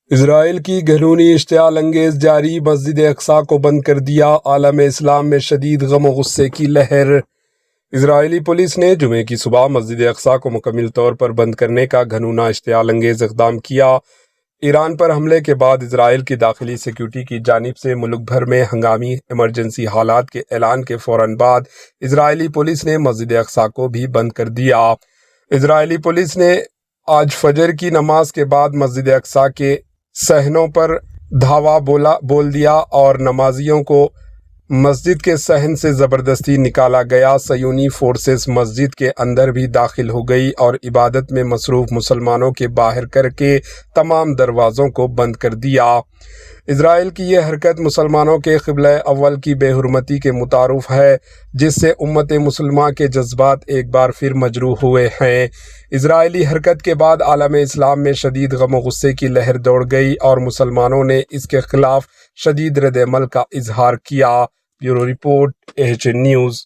اسرائیل کی گھنونی اشتعال انگیز جاری، مسجد اقصی کو بند کر دیا، عالم اسلام میں شدید غم و غصے کی لہر۔ اسرائیلی پولیس نے جمعے کی صبح مسجد اقصی کو مکمل طور پر بند کرنے کا گھنونا اشتعال انگیز اقدام کیا۔ ایران پر حملے کے بعد اسرائیل کی داخلی سیکیورٹی کی جانب سے ملک بھر میں ہنگامی ایمرجنسی حالات کے اعلان کے فوراً بعد اسرائیلی پولیس نے مسجد اقصی کو بھی بند کر دیا۔ اسرائیلی پولیس نے آج فجر کی نماز کے بعد مسجد اقصی کے صحنوں پر دھاوا بول دیا اور نمازیوں کو مسجد کے صحن سے زبردستی نکالا گیا۔ صہیونی فورسز مسجد کے اندر بھی داخل ہو گئی اور عبادت میں مصروف مسلمانوں کے باہر کر کے تمام دروازوں کو بند کر دیا۔ اسرائیل کی یہ حرکت مسلمانوں کے قبلہ اول کی بے حرمتی کے مترادف ہے، جس سے امت مسلمہ کے جذبات ایک بار پھر مجروح ہوئے ہیں۔ اسرائیلی حرکت کے بعد عالم اسلام میں شدید غم و غصے کی لہر دوڑ گئی اور مسلمانوں نے اس کے خلاف شدید رد عمل کا اظہار کیا۔ Bureau report, AHN news.